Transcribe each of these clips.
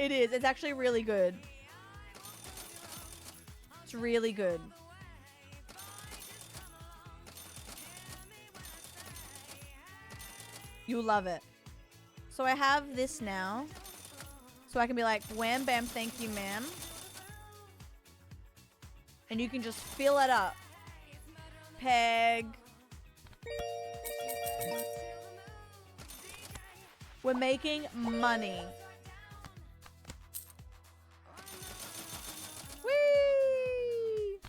It is. It's actually really good. It's really good. You'll love it. So I have this now. So I can be like, wham, bam, thank you, ma'am. And you can just fill it up. Peg. We're making money. Whee!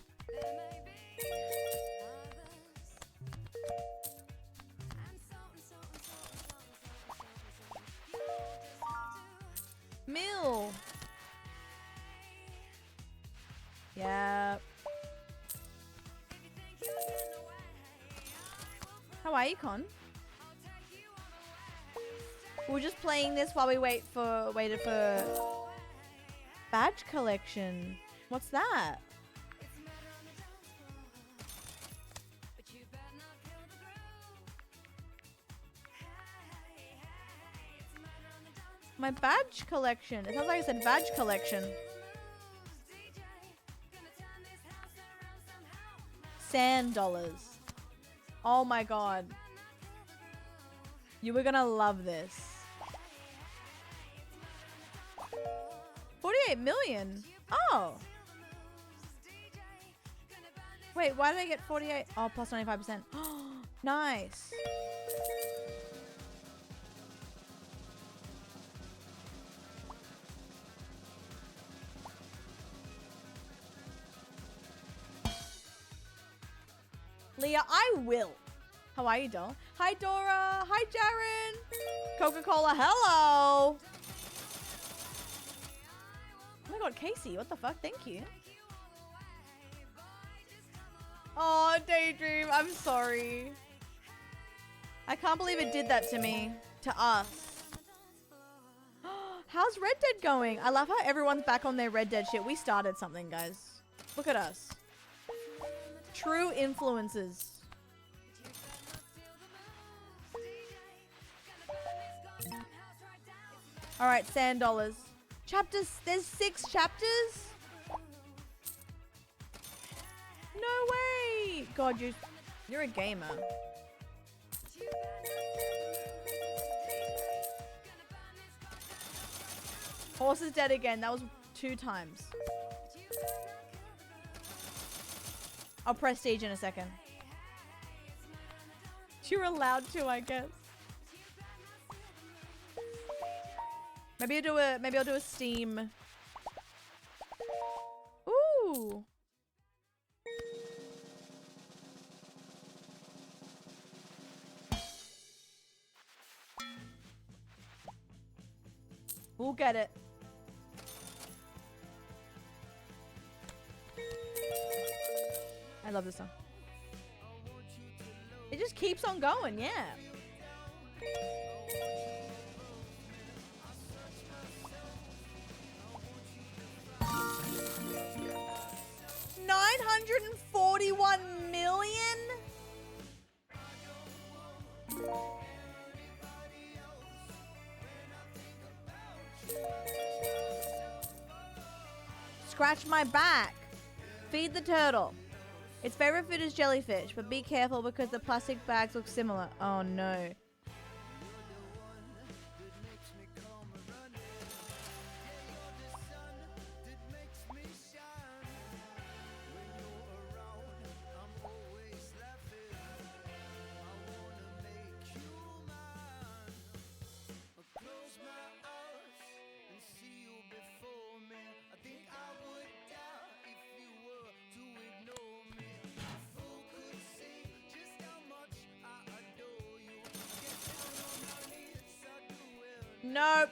Mill. Yep. How are you, Con? We're just playing this while we waited for badge collection. What's that? My badge collection. It sounds like I said badge collection. Sand dollars. Oh my god. You were gonna love this. 48 million. Oh. Wait, why did I get 48? Oh, plus 95%. Nice. Leah, I will. How are you, doll? Hi, Dora. Hi, Jaren. Coca-Cola, hello. Oh my god, Casey, what the fuck? Thank you. Oh, Daydream, I'm sorry. I can't believe it did that to me. To us. How's Red Dead going? I love how everyone's back on their Red Dead shit. We started something, guys. Look at us. True influencers. All right, sand dollars. Chapters. There's 6 chapters. No way. God, you're a gamer. Horse is dead again. That was 2 times. I'll prestige in a second. You're allowed to, I guess. Maybe I'll do a Steam. Ooh. We'll get it. I love this song. It just keeps on going, yeah. $941 million? Scratch my back. Feed the turtle. Its favorite food is jellyfish, but be careful because the plastic bags look similar. Oh no. Nope.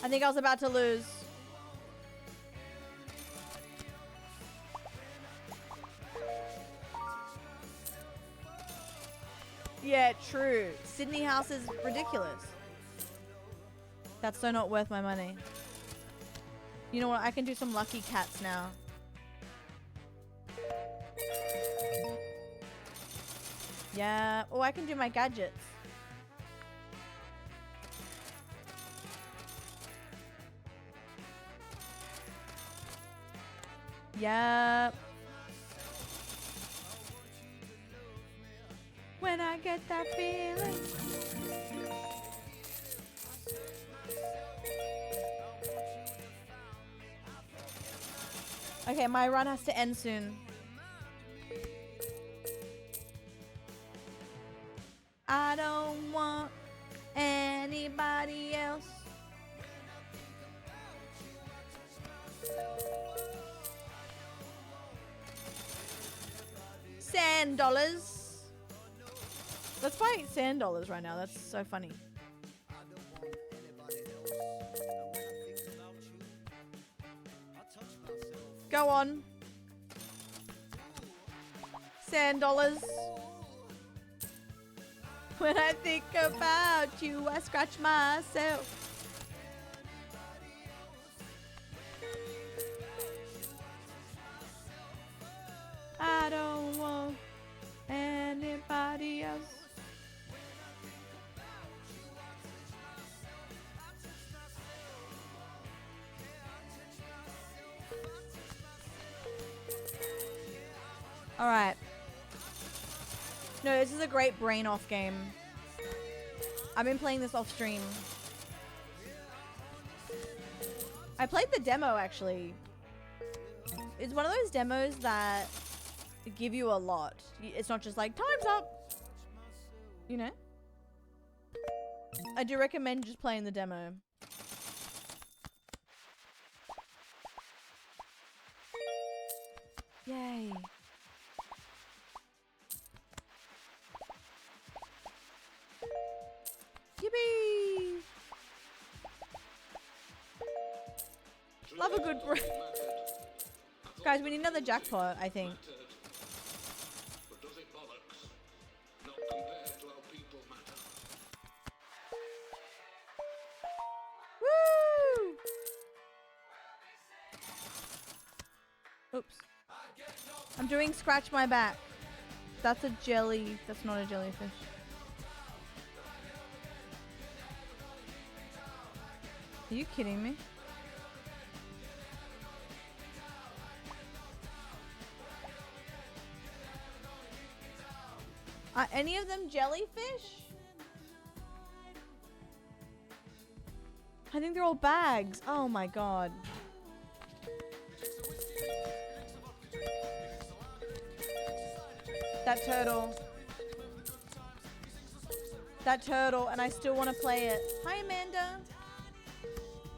I think I was about to lose. Yeah, true. Sydney House is ridiculous. That's so not worth my money. You know what? I can do some lucky cats now. Yeah. Oh, I can do my gadgets. Yep. When I get that feeling. Okay, my run has to end soon. I don't want anybody else. $10. Let's buy $10 right now. That's so funny. Go on. $10. When I think about you, I scratch myself. I don't want anybody else. All right. No, this is a great brain off game. I've been playing this off stream. I played the demo actually. It's one of those demos that give you a lot. It's not just like time's up. You know? I do recommend just playing the demo. Yay. Yippee! Love a good break. Guys, we need another jackpot, I think. Woo! Oops. I'm doing scratch my back. That's a jelly. That's not a jellyfish. Are you kidding me? Are any of them jellyfish? I think they're all bags. Oh my god. That turtle. That turtle, and I still want to play it. Hi, Amanda.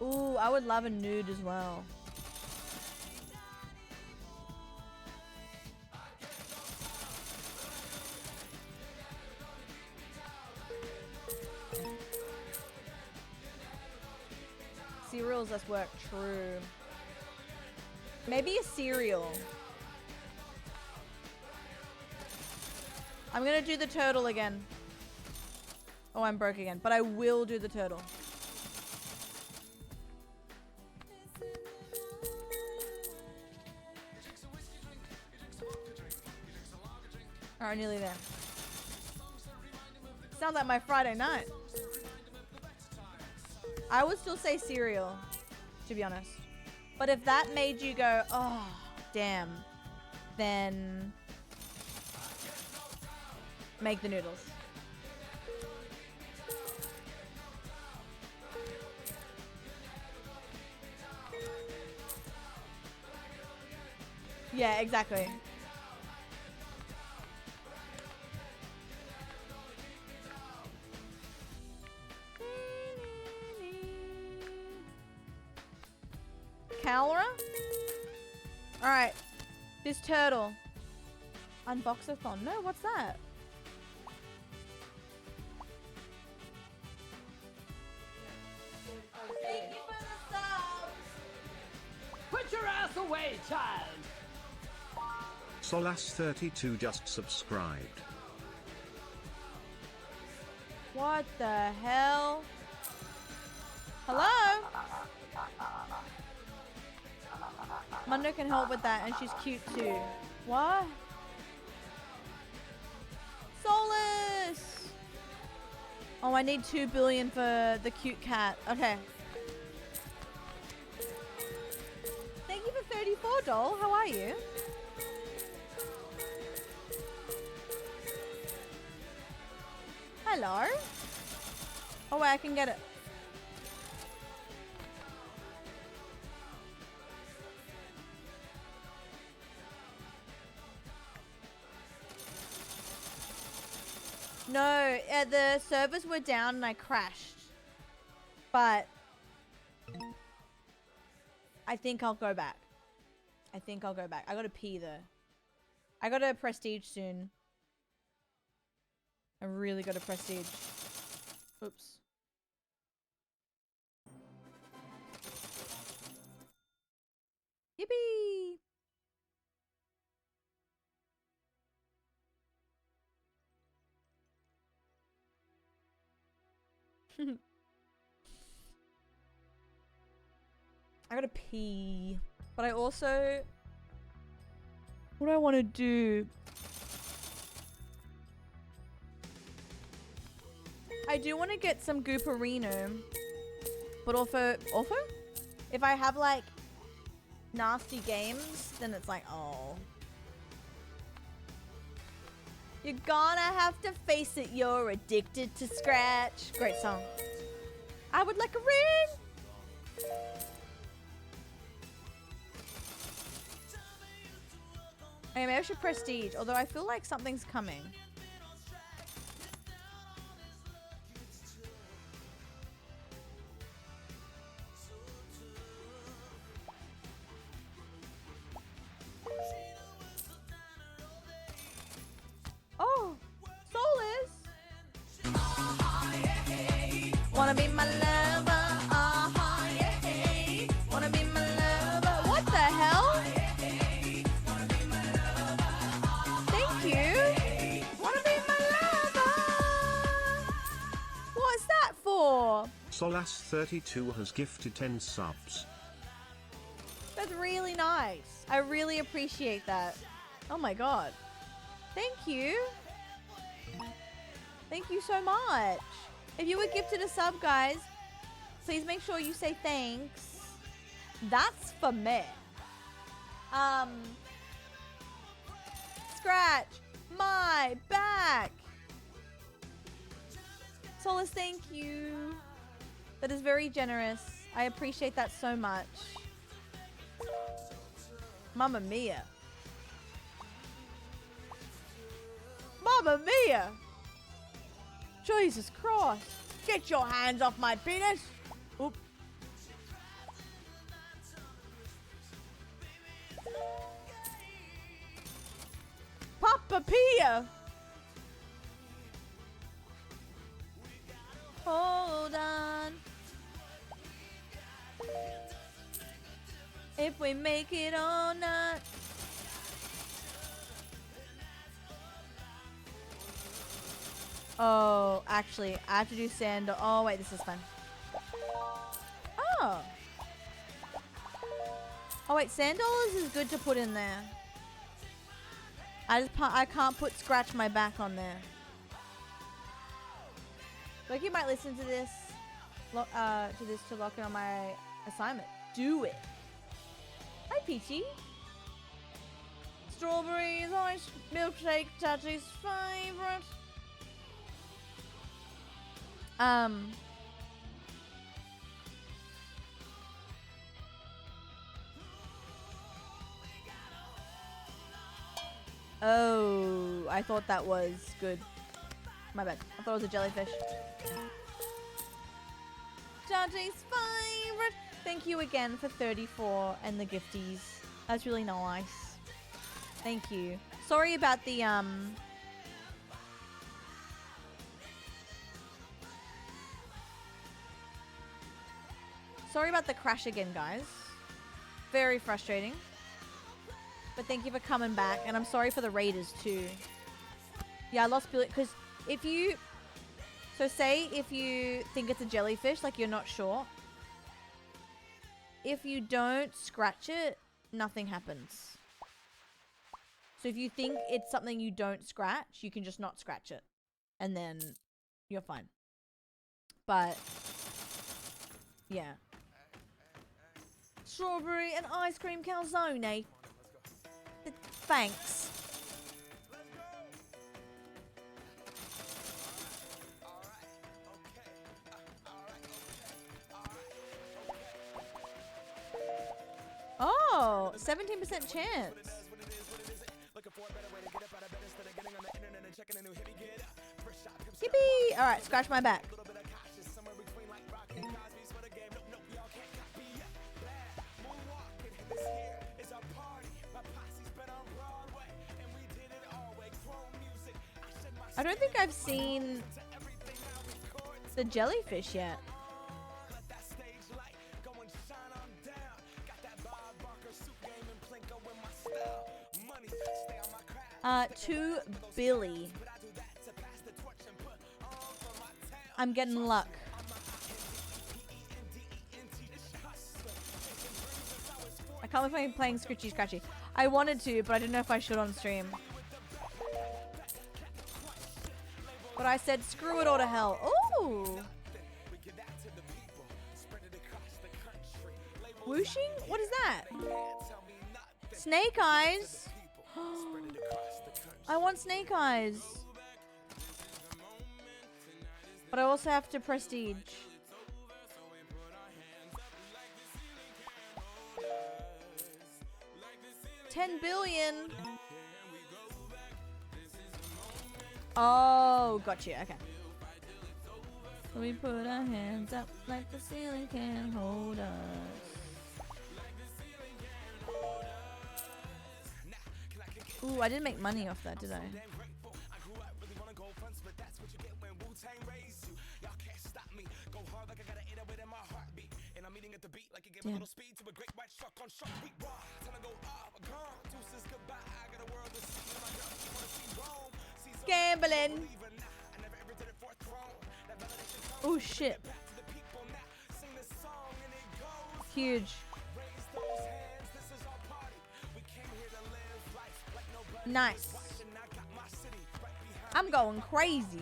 Ooh, I would love a nude as well. Cereals, let's work. True. Maybe a cereal. I'm gonna do the turtle again. Oh, I'm broke again. But I will do the turtle. Alright, nearly there. Sounds like my Friday night. I would still say cereal, to be honest. But if that made you go, oh, damn, then make the noodles. Yeah, exactly. Cowra? Alright. This turtle. Unboxathon. No, what's that? Thank you for the subs! Put your ass away, child! Solas32 just subscribed. What the hell? Hello? Mundo can help with that, and she's cute too. What? Solus! Oh, I need 2 billion for the cute cat. Okay. Thank you for 34 doll, how are you? Hello? Oh wait, I can get it. No, the servers were down and I crashed. But I think I'll go back. I think I'll go back. I gotta pee though. I gotta prestige soon. I really gotta prestige. Oops. Yippee! I gotta pee. But I also... What do I want to do? I do want to get some Gooperino. But also... If I have like nasty games, then it's like, oh. You're gonna have to face it, you're addicted to Scratch. Great song. I would like a ring. Okay, maybe I should prestige, although I feel like something's coming. Oh, Solus. Wanna be my lover? Yeah. Wanna be my lover? What the hell? Thank you. Wanna be my lover? What's that for? Solas32 has gifted 10 subs. That's really nice. I really appreciate that. Oh my god. Thank you. Thank you so much. If you were gifted a sub, guys, please make sure you say thanks. That's for me. Scratch my back. Solus, thank you. That is very generous. I appreciate that so much. Mamma mia. Mamma mia! Jesus Christ! Get your hands off my penis! Oop. Papa Pia! Hold on. If we make it or not. Oh, actually, I have to do sandal. Oh, wait, this is fun. Oh. Oh, wait, $10 is good to put in there. I can't put scratch my back on there. Like, you might listen to this, to lock in on my assignment. Do it. Hi, Peachy. Strawberries, ice milkshake, Touchy's favorite. Oh, I thought that was good. My bad. I thought it was a jellyfish. Judgy's favorite. Thank you again for 34 and the gifties. That's really nice. Thank you. Sorry about the Sorry about the crash again, guys. Very frustrating. But thank you for coming back. And I'm sorry for the raiders too. Yeah, I lost Billy. Because if you... So say if you think it's a jellyfish, like you're not sure. If you don't scratch it, nothing happens. So if you think it's something you don't scratch, you can just not scratch it. And then you're fine. But... yeah. Strawberry and ice cream calzone. Thanks. Oh, 17% chance. Yippee! All right, scratch my back. I don't think I've seen the jellyfish yet. 2 Billy. I'm getting luck. I can't believe I'm playing Scritchy Scratchy. I wanted to, but I didn't know if I should on stream. But I said, screw it all to hell. Ooh. Whooshing? What is that? Snake eyes. I want snake eyes. But I also have to prestige. $10 billion. Oh, gotcha. Okay. So we put our hands up like the ceiling can hold us. Ooh, I didn't make money off that, did I? Yeah. Gambling. Oh shit. Huge. Nice. I'm going crazy.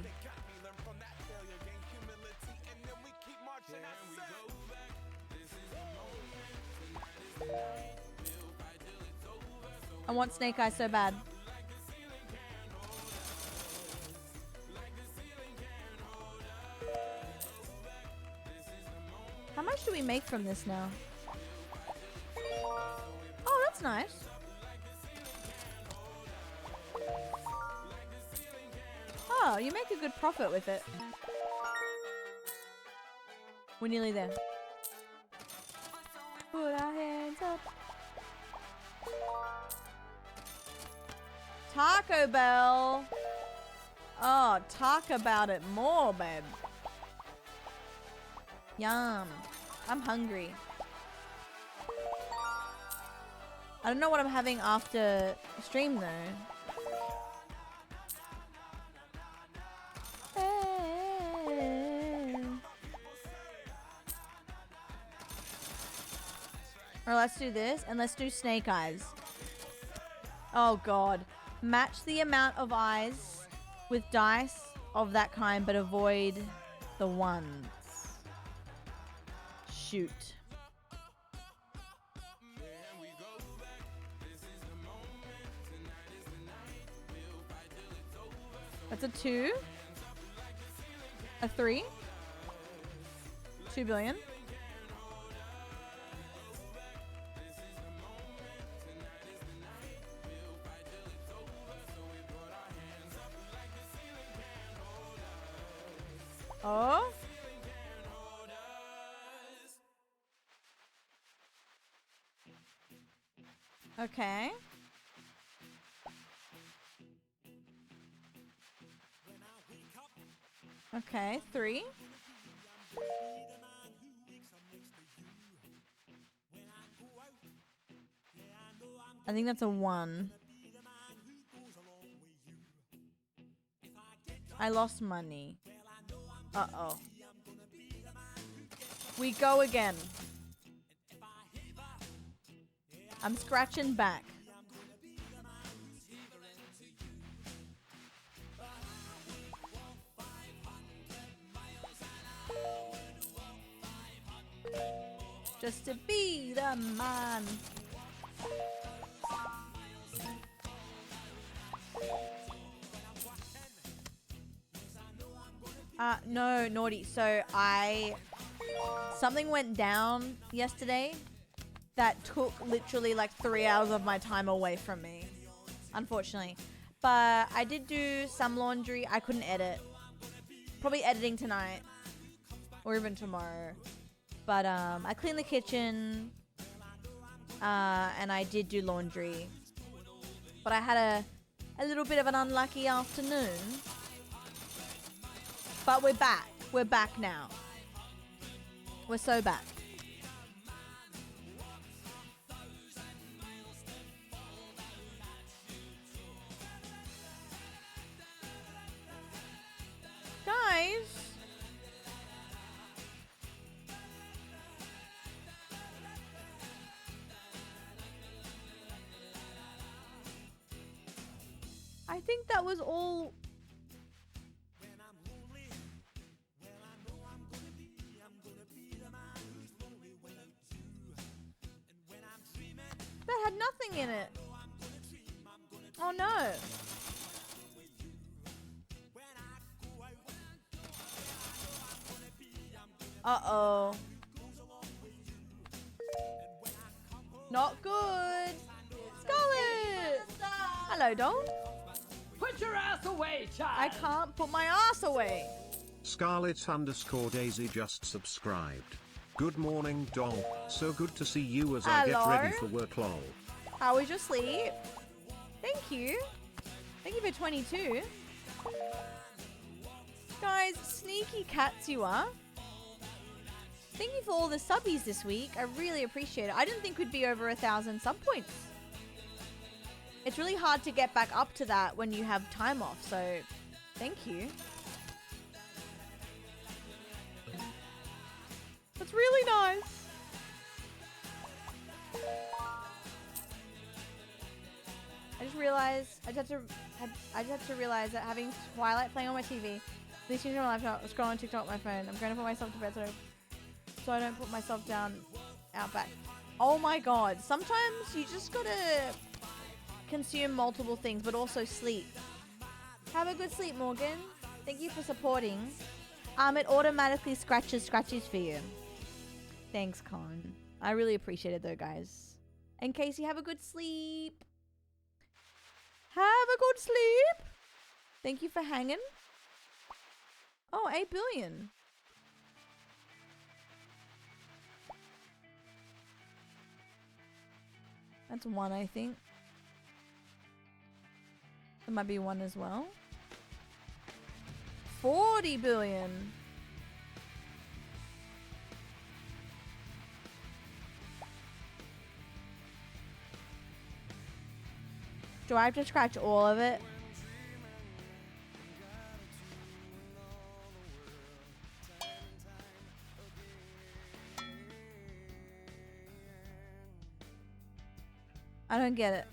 I want snake eyes so bad. How much do we make from this now? Oh, that's nice. Oh, you make a good profit with it. We're nearly there. Put our hands up. Taco Bell. Oh, talk about it more, babe. Yum. I'm hungry. I don't know what I'm having after stream though. Or let's do this and let's do snake eyes. Oh god. Match the amount of eyes with dice of that kind, but avoid the ones. Shoot. That's a 2. A 3. 2 billion. Oh. Okay. Okay, 3. I think that's a 1. I lost money. Uh-oh. We go again. I'm scratching back. just to be the man. No, naughty. So something went down yesterday that took literally like 3 hours of my time away from me, unfortunately. But I did do some laundry. I couldn't edit. Probably editing tonight or even tomorrow. But I cleaned the kitchen and I did do laundry. But I had a little bit of an unlucky afternoon. But we're back. We're back now. We're so back. Guys. I think that was all. That had nothing in it. Oh no. Uh-oh. Not good. Scarlet! Hello, doll. Put your ass away, child. I can't put my ass away. Scarlet_Daisy just subscribed. Good morning, doll. So good to see you as I get Hello? ready for work, lol. How was your sleep? Thank you. Thank you for 22. Guys, sneaky cats you are. Thank you for all the subbies this week. I really appreciate it. I didn't think we'd be over 1,000 sub points. It's really hard to get back up to that when you have time off, so thank you. That's really nice. I just had to realize that having Twilight playing on my TV, listening to my laptop, scrolling TikTok on my phone, I'm going to put myself to bed so I don't put myself down out back. Oh my god. Sometimes you just gotta consume multiple things, but also sleep. Have a good sleep, Morgan. Thank you for supporting. It automatically scratches for you. Thanks, Con. I really appreciate it though, guys. And Casey, have a good sleep. Have a good sleep. Thank you for hanging. Oh, 8 billion. That's 1, I think. There might be 1 as well. 40 billion. Do I have to scratch all of it? I don't get it.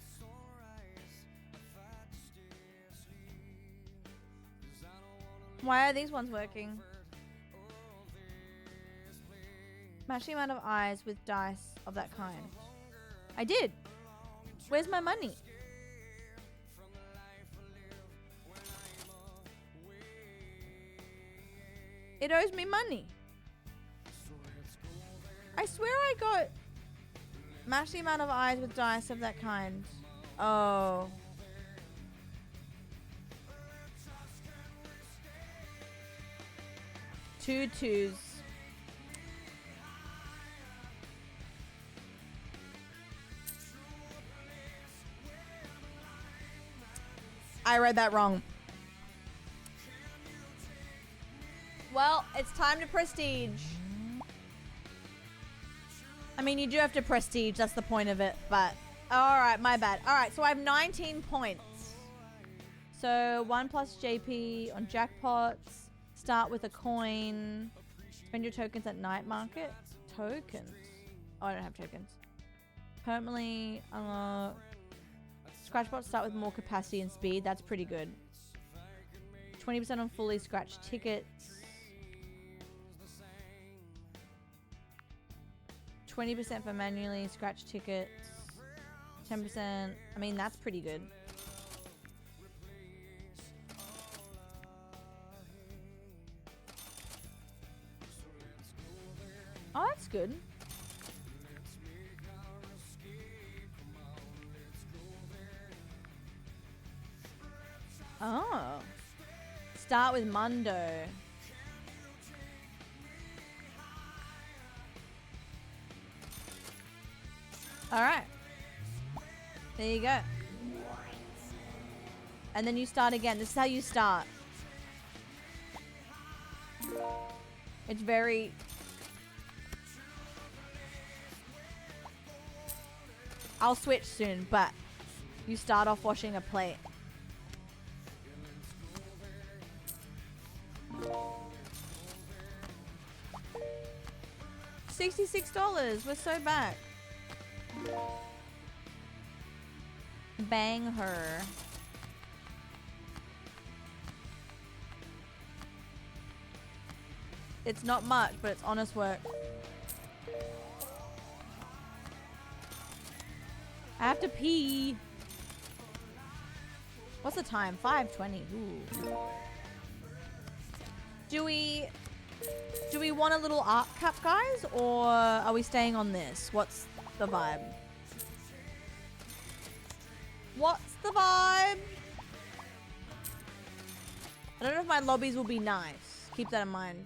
Why are these ones working? Match the amount of eyes with dice of that kind. I did. Where's my money? It owes me money. I swear I got match the amount of eyes with dice of that kind. Oh. Two twos. I read that wrong. Well, it's time to prestige. I mean, you do have to prestige. That's the point of it. But, all right, my bad. All right, so I have 19 points. So 1 plus JP on jackpots. Start with a coin. Spend your tokens at night market. Tokens. Oh, I don't have tokens. Permanently unlock. Scratchbots start with more capacity and speed. That's pretty good. 20% on fully scratched tickets. 20% for manually scratch tickets. 10%. I mean, that's pretty good. Oh, that's good. Oh. Start with Mundo. Alright. There you go. And then you start again. This is how you start. It's very... I'll switch soon, but you start off washing a plate. $66. We're so back. Bang her. It's not much, but it's honest work. I have to pee. What's the time? 5:20. Ooh. Do we want a little art cup, guys, or are we staying on this? What's the vibe? What's the vibe? I don't know if my lobbies will be nice. Keep that in mind.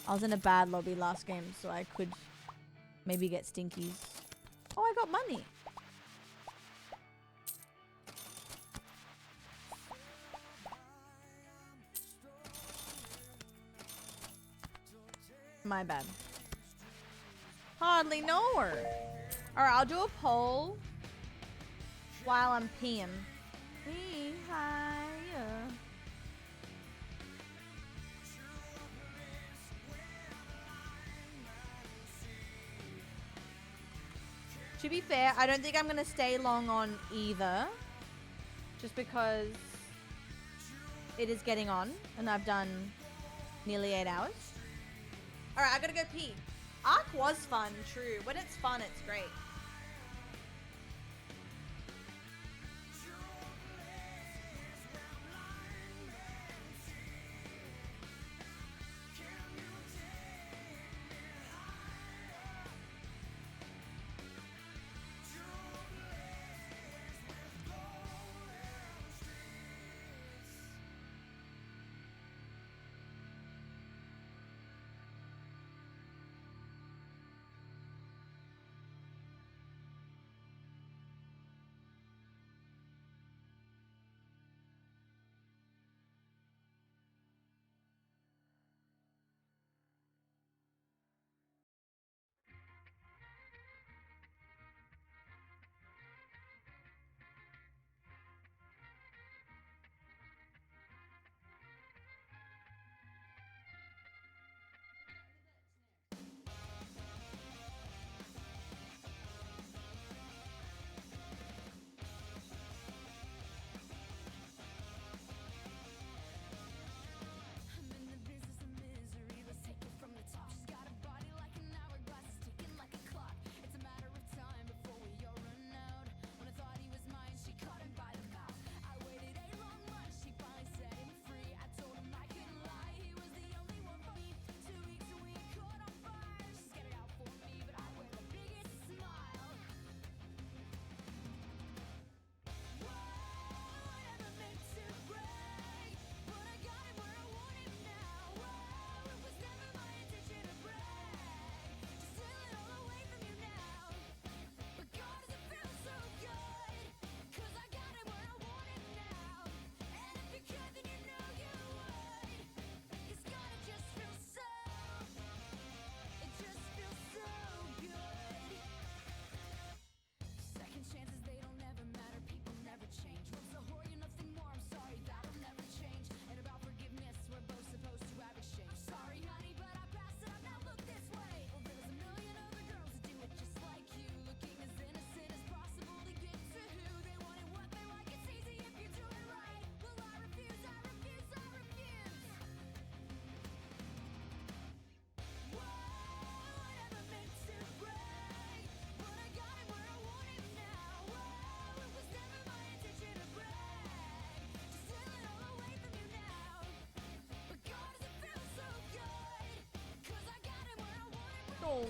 I was in a bad lobby last game, so I could maybe get stinkies. Oh, I got money. My bad. Hardly know her. Alright, I'll do a poll while I'm peeing. Pee higher. To be fair, I don't think I'm gonna stay long on either. Just because it is getting on and I've done nearly 8 hours. Alright, I gotta go pee. Ark was fun, true. When it's fun, it's great.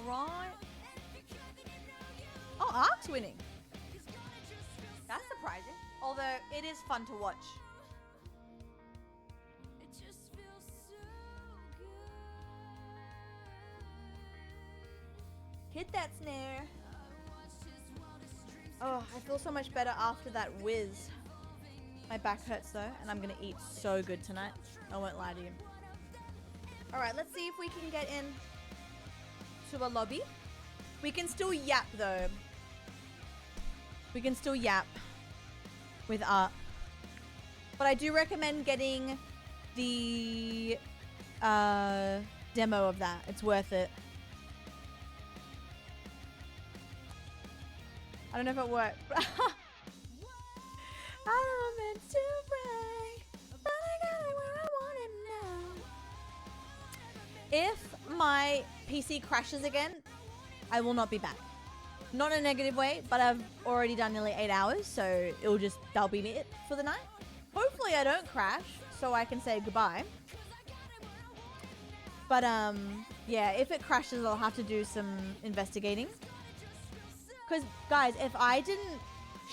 alright. Oh, Ark's winning. That's surprising. Although it is fun to watch. Hit that snare. Oh, I feel so much better after that whiz. My back hurts though, and I'm gonna eat so good tonight. I won't lie to you. Alright, let's see if we can get in to a lobby. We can still yap though. We can still yap with art. But I do recommend getting the demo of that. It's worth it. I don't know if it worked. I don't meant to brag, but I got it where I want it now. If my PC crashes again, I will not be back. Not in a negative way, but I've already done nearly 8 hours, so that'll be it for the night. Hopefully I don't crash, so I can say goodbye. But yeah, if it crashes, I'll have to do some investigating. Because, guys, if I didn't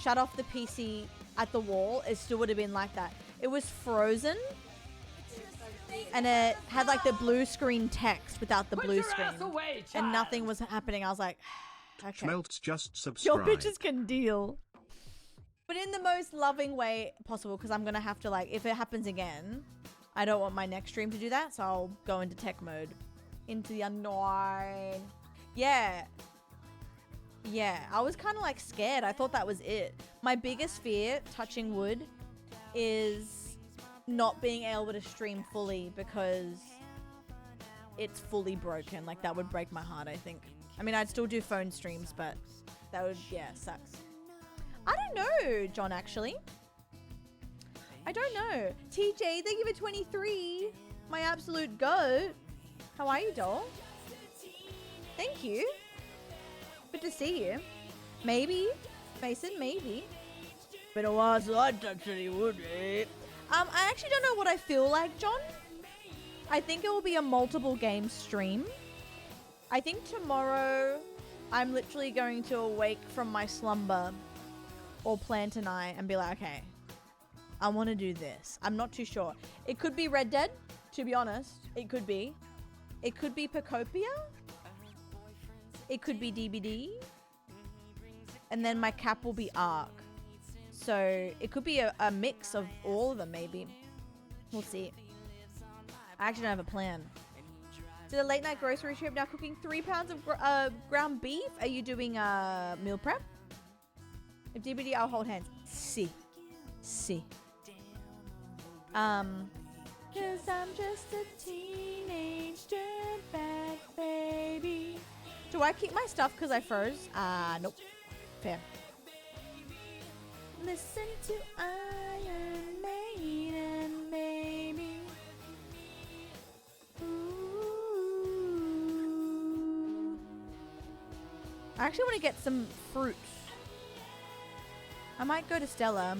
shut off the PC at the wall, it still would have been like that. It was frozen. And it had, like, the blue screen text without the blue screen. And nothing was happening. I was like, okay. Schmeltz just Your subscribed. bitches can deal. But in the most loving way possible, because I'm going to have to, like, if it happens again, I don't want my next stream to do that. So I'll go into tech mode. Into the unknown. Yeah. Yeah, I was kind of like scared. I thought that was it. My biggest fear, touching wood, is not being able to stream fully because it's fully broken. Like, that would break my heart, I think. I mean, I'd still do phone streams, but that would, yeah, sucks. I don't know, John, actually. I don't know. TJ, thank you for 23. My absolute goat. How are you, doll? Thank you. Good to see you. Maybe. Mason, maybe. Been a while since I touched any wood, eh? I actually don't know what I feel like, John. I think it will be a multiple game stream. I think tomorrow I'm literally going to awake from my slumber or plan tonight and be like, okay, I want to do this. I'm not too sure. It could be Red Dead, to be honest. It could be. It could be Pacopia. It could be DBD. And then my cap will be Ark. So it could be a mix of all of them, maybe. We'll see. I actually don't have a plan. Did a late night grocery trip, now cooking 3 pounds of ground beef? Are you doing meal prep? If DBD, I'll hold hands. See. Cause I'm just a teenage dirtbag baby. Do I keep my stuff because I froze? Nope. Fair. Listen to Iron Maiden, baby. Ooh. I actually want to get some fruit. I might go to Stella.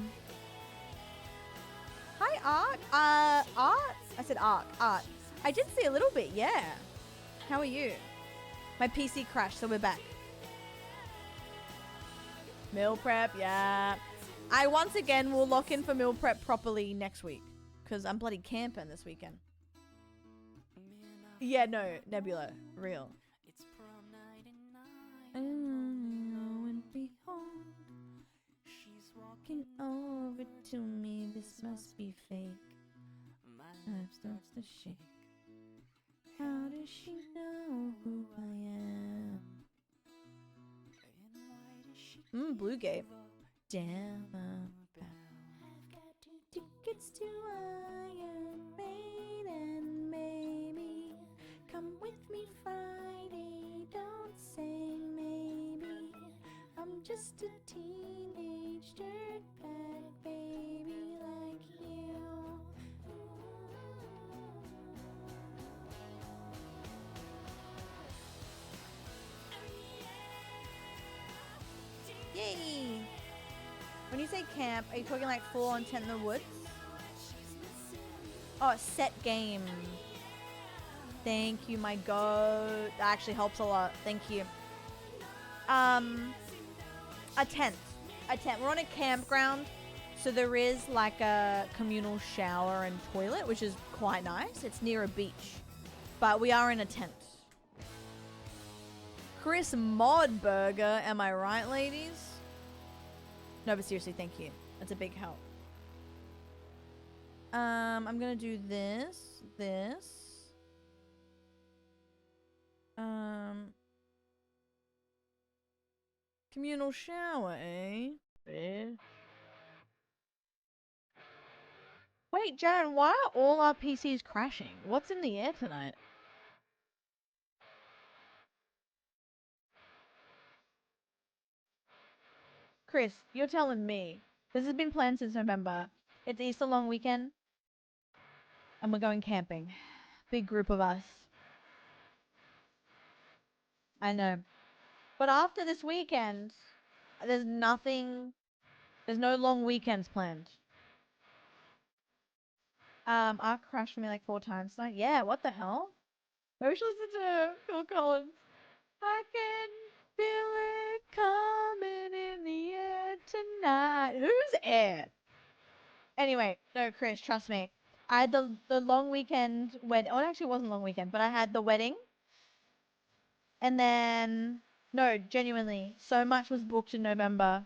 Hi, Art. Art? I said Art. Art. I did see a little bit, yeah. How are you? My PC crashed, so we're back. Meal prep, yeah. I once again will lock in for meal prep properly next week. Because I'm bloody camping this weekend. Yeah, no, Nebula. Real. And behold, she's walking over to me. This must be fake. My heart starts to shake. How does she know who I am? Blue Gate. Damn, I've got 2 tickets to Iron Maiden, baby. Come with me Friday, don't say maybe. I'm just a teenage dirtbag baby like you. Yay! When you say camp, are you talking like full on tent in the woods? Oh, set game. Thank you, my goat. That actually helps a lot. Thank you. A tent. A tent. We're on a campground, so there is like a communal shower and toilet, which is quite nice. It's near a beach, but we are in a tent. Chris Modburger, am I right, ladies? No, but seriously, thank you. That's a big help. I'm gonna do this. Communal shower, eh? Yeah. Wait, Jaren, why are all our PCs crashing? What's in the air tonight? Chris, you're telling me. This has been planned since November. It's Easter long weekend. And we're going camping. Big group of us. I know. But after this weekend, there's no long weekends planned. Ark crashed for me like 4 times tonight. Yeah, what the hell? Maybe we should listen to Phil Collins. I can feel it coming in the air tonight. Who's air? Anyway, no, Chris, trust me. I had the long weekend wedding. Oh, it actually wasn't a long weekend, but I had the wedding. And then, no, genuinely, so much was booked in November.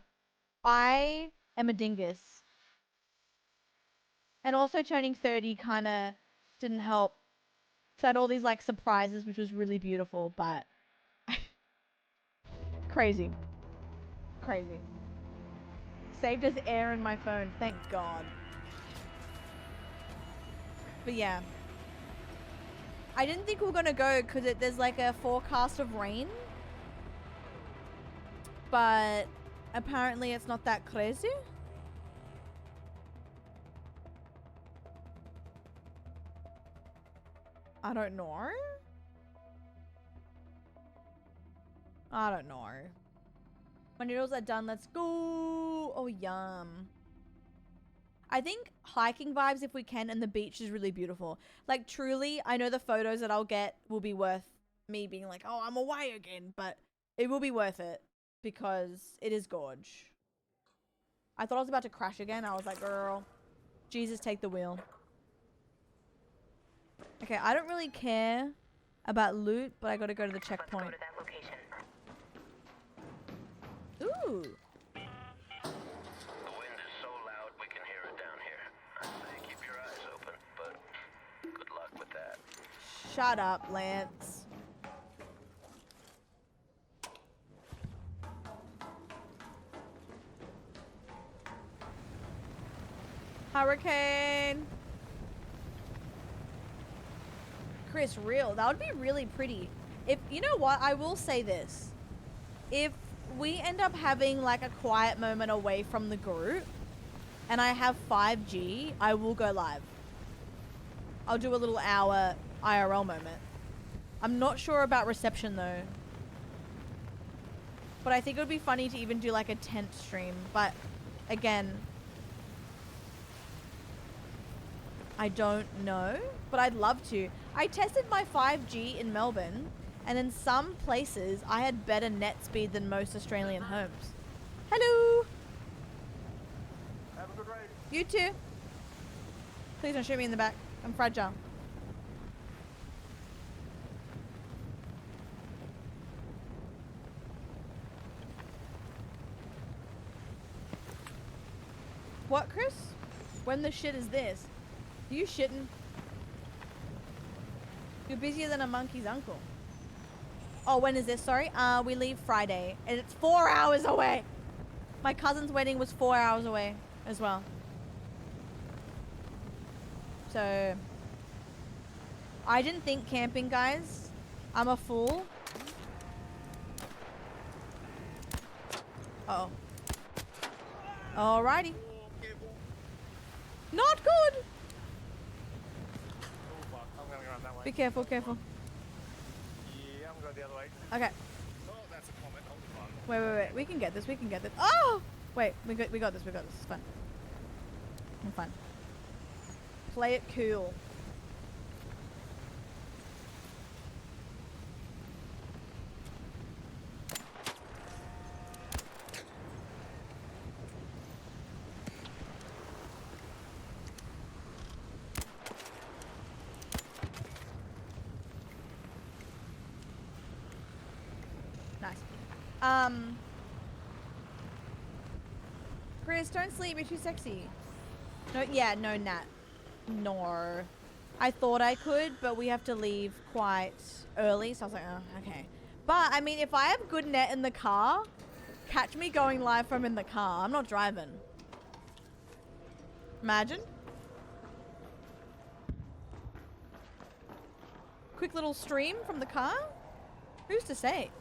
I am a dingus. And also turning 30 kind of didn't help. So I had all these like surprises, which was really beautiful, but crazy. Crazy. Saved as air in my phone, thank God. But yeah. I didn't think we were gonna go because there's like a forecast of rain. But apparently it's not that crazy. I don't know. I don't know. My noodles are done. Let's go. Oh, yum. I think hiking vibes if we can, and the beach is really beautiful. Like, truly, I know the photos that I'll get will be worth me being like, oh, I'm away again. But it will be worth it because it is gorge. I thought I was about to crash again. I was like, girl, Jesus, take the wheel. Okay, I don't really care about loot, but I gotta go to the checkpoint. Ooh. The wind is so loud we can hear it down here. I say keep your eyes open, but good luck with that. Shut up, Lance. Hurricane. Chris, real. That would be really pretty. If, you know what? I will say this. If we end up having like a quiet moment away from the group and I have 5G, I will go live. I'll do a little hour IRL moment. I'm not sure about reception though. But I think it would be funny to even do like a tent stream. But again, I don't know, but I'd love to. I tested my 5G in Melbourne, and in some places, I had better net speed than most Australian homes. Hello! Have a good ride. You too. Please don't shoot me in the back. I'm fragile. What, Chris? When the shit is this? You shitting? You're busier than a monkey's uncle. Oh, when is this? Sorry. We leave Friday, and it's 4 hours away. My cousin's wedding was 4 hours away as well. So I didn't think camping, guys. I'm a fool. Uh-oh. Alrighty. Not good. I'm gonna run that way. Be careful, careful. Yeah, I'm going the other way. Okay. Oh, that's a comment. Hold on. Wait. We can get this. We can get this. Oh! Wait, we got this. We got this. It's fine. I'm fine. Play it cool. Chris, don't sleep. You're too sexy. No, yeah, no, Nat. No. I thought I could, but we have to leave quite early, so I was like, oh, okay. But, I mean, if I have good net in the car, catch me going live from in the car. I'm not driving. Imagine. Quick little stream from the car? Who's to say?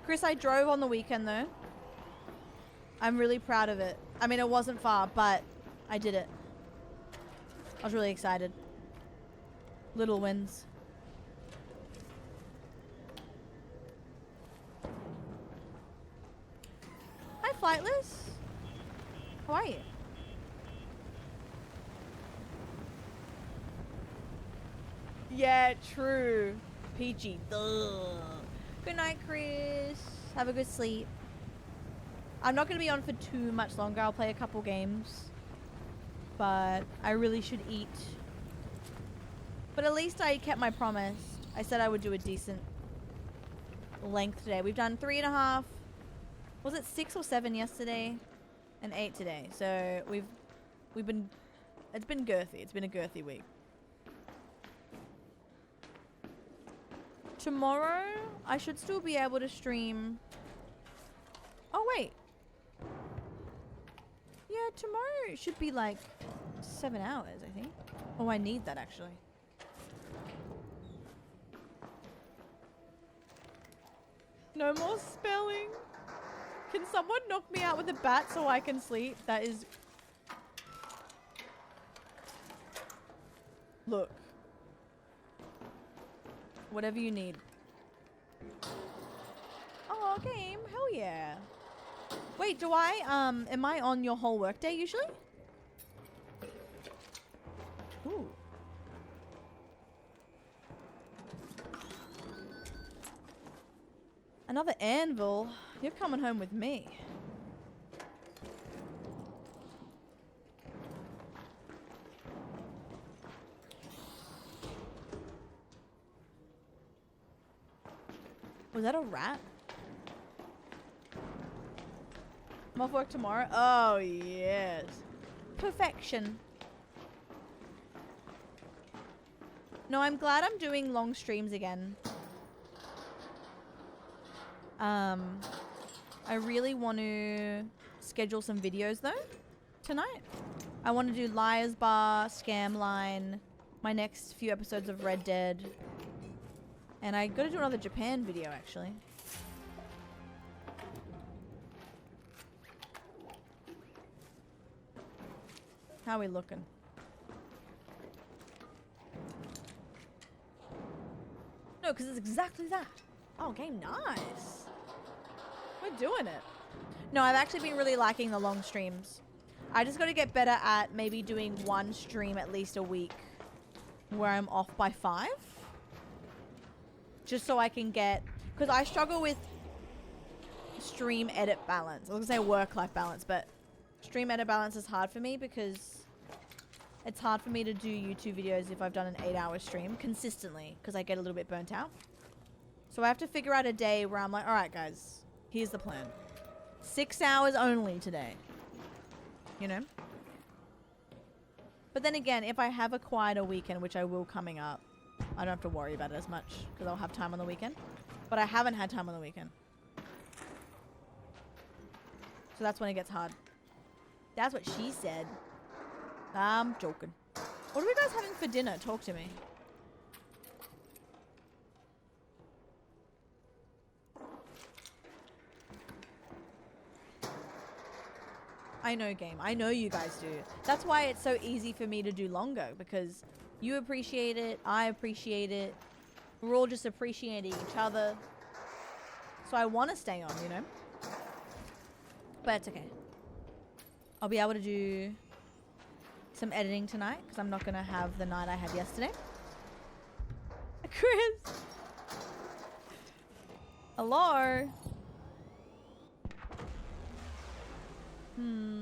Chris, I drove on the weekend though. I'm really proud of it. I mean, it wasn't far, but I did it. I was really excited. Little wins. Hi, Flightless. How are you? Yeah, true. Peachy. Ugh. Good night, Chris. Have a good sleep. I'm not going to be on for too much longer. I'll play a couple games. But I really should eat. But at least I kept my promise. I said I would do a decent length today. We've done 3.5. Was it 6 or 7 yesterday? And 8 today. So we've been... It's been girthy. It's been a girthy week. Tomorrow, I should still be able to stream. Oh, wait. Yeah, tomorrow should be like 7 hours, I think. Oh, I need that actually. No more spelling. Can someone knock me out with a bat so I can sleep? That is... Look. Whatever you need. Oh, game. Hell yeah. Wait, do I, am I on your whole workday usually? Ooh. Another anvil. You're coming home with me. Was that a rat? I'm off work tomorrow. Oh, yes. Perfection. No, I'm glad I'm doing long streams again. I really want to schedule some videos though tonight. I want to do Liar's Bar, Scam Line, my next few episodes of Red Dead. And I gotta do another Japan video actually. How are we looking? No, because it's exactly that. Oh, game nice. We're doing it. No, I've actually been really liking the long streams. I just got to get better at maybe doing one stream at least a week where I'm off by 5. Just so I can get... Because I struggle with stream edit balance. I was going to say work-life balance, but stream edit balance is hard for me because it's hard for me to do YouTube videos if I've done an 8-hour stream consistently because I get a little bit burnt out. So I have to figure out a day where I'm like, all right, guys, here's the plan. 6 hours only today. You know? But then again, if I have a quieter weekend, which I will coming up, I don't have to worry about it as much because I'll have time on the weekend. But I haven't had time on the weekend. So that's when it gets hard. That's what she said. I'm joking. What are we guys having for dinner? Talk to me. I know, game. I know you guys do. That's why it's so easy for me to do longer because you appreciate it. I appreciate it. We're all just appreciating each other. So I want to stay on, you know? But it's okay. I'll be able to do some editing tonight because I'm not going to have the night I had yesterday. Chris! Hello?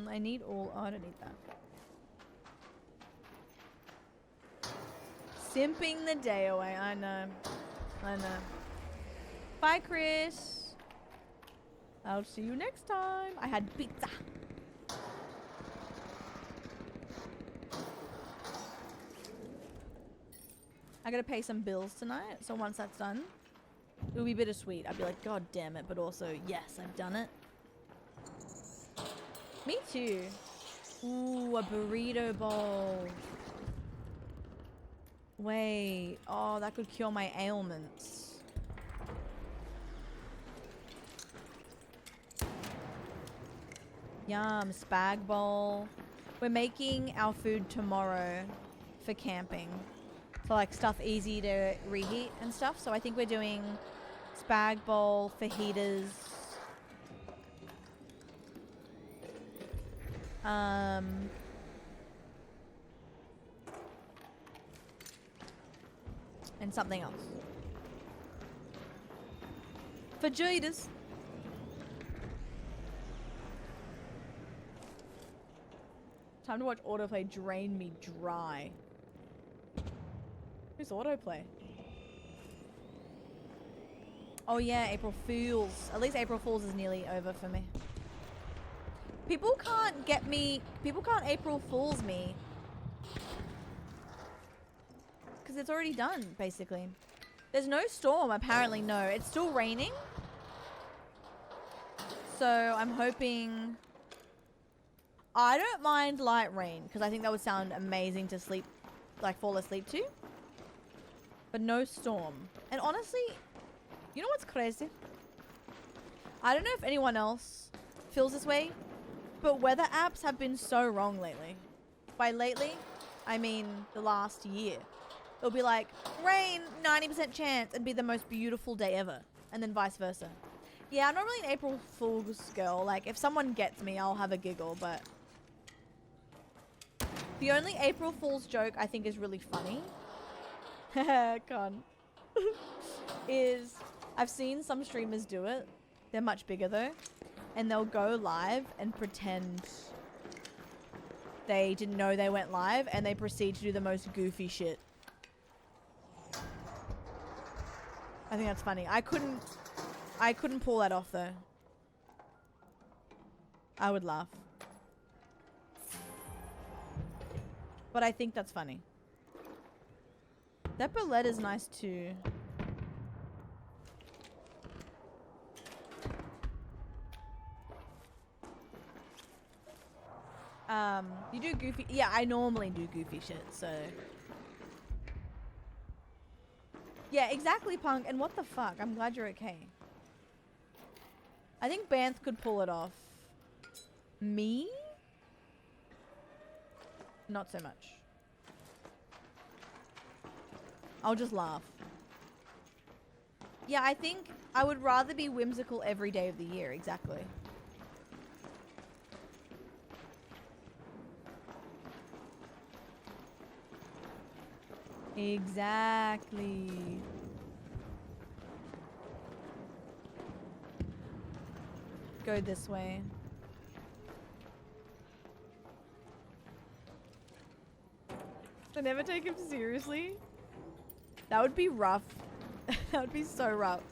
I need all... Oh, I don't need that. Simping the day away, I know. I know. Bye, Chris. I'll see you next time. I had pizza. I gotta pay some bills tonight, so once that's done, it'll be bittersweet. I'll be like, God damn it, but also, yes, I've done it. Me too. Ooh, a burrito bowl. Wait. Oh, that could cure my ailments. Yum, spag bowl. We're making our food tomorrow for camping. So like stuff easy to reheat and stuff. So I think we're doing spag bowl, fajitas. And something else. Fajitas. Time to watch autoplay drain me dry. Who's autoplay? Oh yeah, April Fools. At least April Fools is nearly over for me. People can't get me. People can't April Fools me. Because it's already done, basically. There's no storm, apparently, no. It's still raining. So I'm hoping... I don't mind light rain, because I think that would sound amazing to sleep, like fall asleep to. But no storm. And honestly, you know what's crazy? I don't know if anyone else feels this way, but weather apps have been so wrong lately. By lately, I mean the last year. It'll be like, rain, 90% chance, and be the most beautiful day ever. And then vice versa. Yeah, I'm not really an April Fool's girl. Like, if someone gets me, I'll have a giggle, but... The only April Fool's joke I think is really funny... Con. is... I've seen some streamers do it. They're much bigger, though. And they'll go live and pretend... they didn't know they went live, and they proceed to do the most goofy shit. I think that's funny. I couldn't pull that off though. I would laugh. But I think that's funny. That bullet is nice too. You do goofy... Yeah, I normally do goofy shit, so... Yeah, exactly, Punk. And what the fuck? I'm glad you're okay. I think Banth could pull it off. Me? Not so much. I'll just laugh. Yeah, I think I would rather be whimsical every day of the year. Exactly. Exactly. Go this way. I never take him seriously. That would be rough. That would be so rough.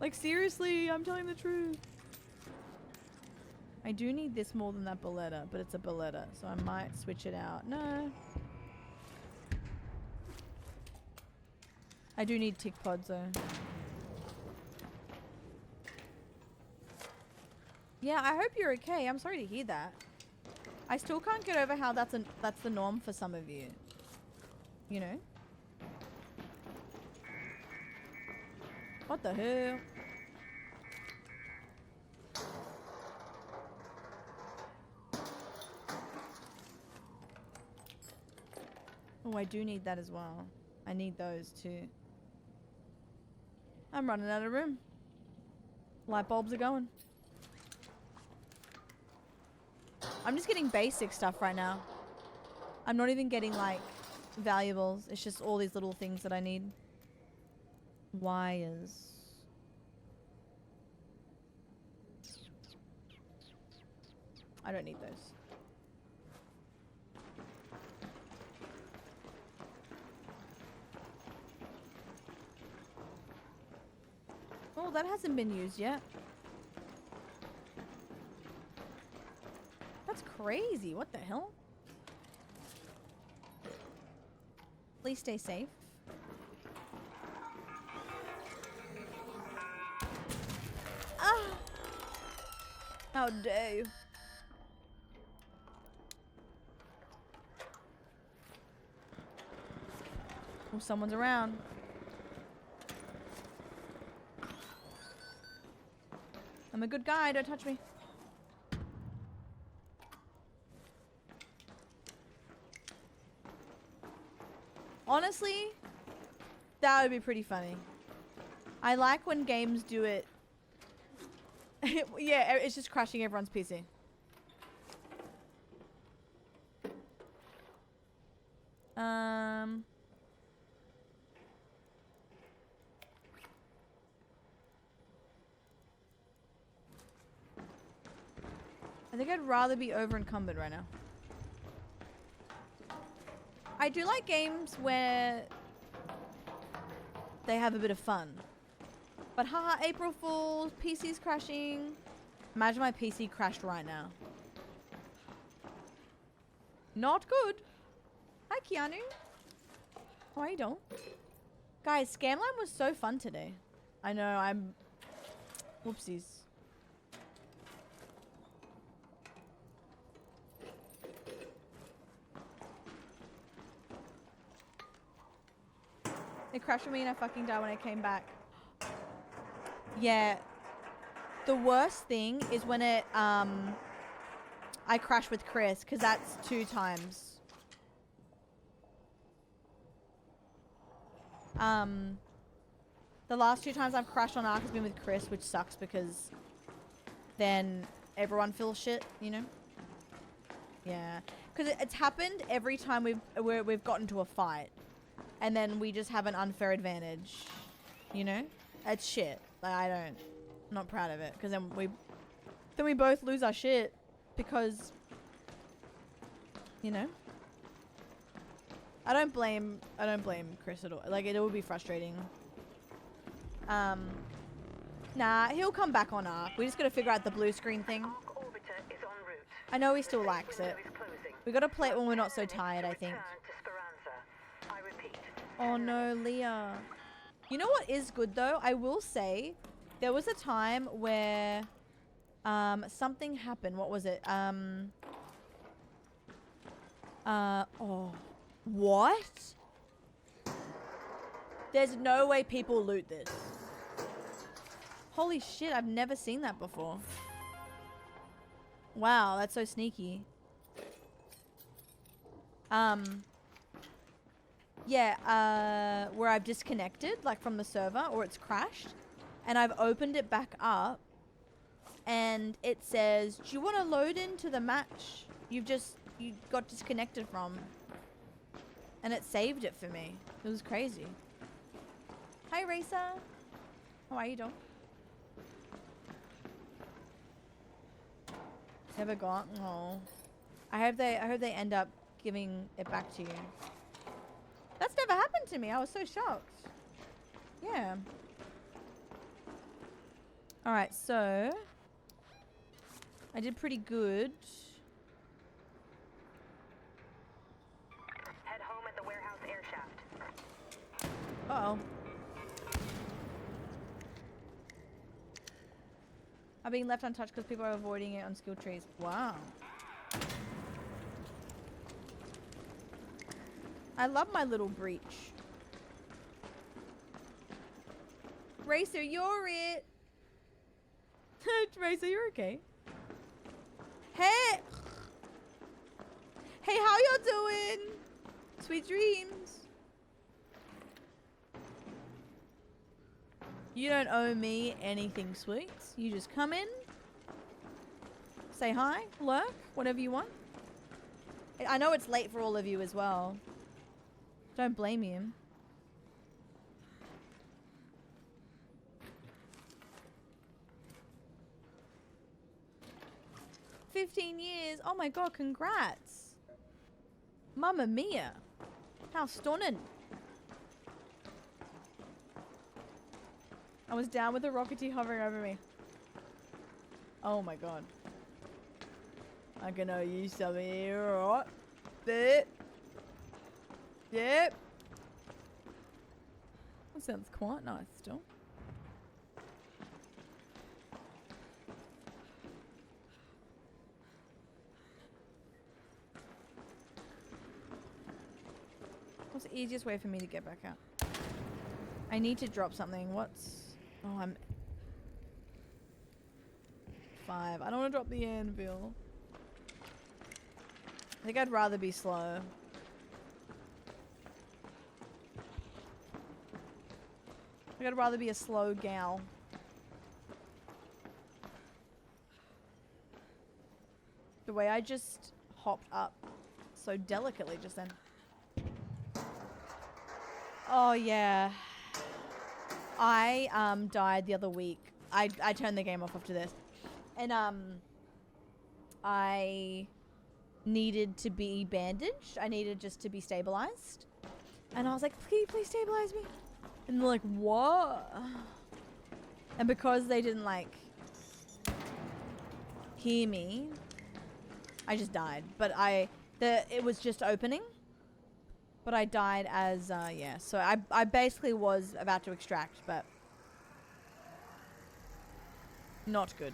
Like, seriously, I'm telling the truth. I do need this more than that Beretta, but it's a Beretta, so I might switch it out. No. I do need tick pods though. Yeah, I hope you're okay. I'm sorry to hear that. I still can't get over how that's the norm for some of you. You know? What the hell? Oh, I do need that as well. I need those too. I'm running out of room. Light bulbs are going. I'm just getting basic stuff right now. I'm not even getting like valuables. It's just all these little things that I need. Wires. I don't need those. that hasn't been used yet. That's crazy. What the hell? Please stay safe. Ah! How dare you? Oh, someone's around. I'm a good guy, don't touch me. Honestly, that would be pretty funny. I like when games do it. Yeah, it's just crashing everyone's PC. I think I'd rather be over encumbered right now. I do like games where they have a bit of fun. But haha, April Fools, PC's crashing. Imagine my PC crashed right now. Not good. Hi, Keanu. How are you doing? Guys, Scamline was so fun today. I know, I'm... Whoopsies. It crashed with me and I fucking died when I came back. Yeah. The worst thing is when it, I crash with Chris, because that's 2 times. The last 2 times I've crashed on Ark has been with Chris, which sucks because then everyone feels shit, you know? Yeah. Because it's happened every time we've gotten to a fight. And then we just have an unfair advantage, you know? It's shit. Like, I'm not proud of it. Because then we both lose our shit because, you know? I don't blame Chris at all. Like, it will be frustrating. Nah, he'll come back on Ark. We just gotta figure out the blue screen thing. I know he still likes it. We gotta play it when we're not so tired, I think. Oh no, Leah. You know what is good though? I will say, there was a time where something happened. What was it? Oh. What? There's no way people loot this. Holy shit, I've never seen that before. Wow, that's so sneaky. Yeah, where I've disconnected, like from the server, or it's crashed, and I've opened it back up, and it says, do you want to load into the match you got disconnected from? And it saved it for me. It was crazy. Hi, Racer. How are you, dog? Never got. Oh, I hope they end up giving it back to you. That's never happened to me. I was so shocked. Yeah. All right, so I did pretty good. Head home at the warehouse air shaft. Uh-oh. I'm being left untouched because people are avoiding it on skill trees. Wow. I love my little breach. Racer, you're it. Racer, you're okay. Hey. Hey, how y'all doing? Sweet dreams. You don't owe me anything, sweets. You just come in, say hi, lurk, whatever you want. I know it's late for all of you as well. Don't blame him. "15 years. Oh my god, congrats. Mamma mia. How stunning. I was down with the Rockety hovering over me. Oh my god. I can know you something here, alright? Yep. Yep. That sounds quite nice still. What's the easiest way for me to get back out? I need to drop something. What's... Oh, I'm... 5. I don't want to drop the anvil. I think I'd rather be slow. I think I'd rather be a slow gal. The way I just hopped up so delicately just then. Oh yeah. I died the other week. I turned the game off after this. And I needed to be bandaged. I needed just to be stabilized. And I was like, please stabilize me. And they're like, what? And because they didn't like hear me, I just died. But it was just opening. But I died as, yeah. So I basically was about to extract, but not good.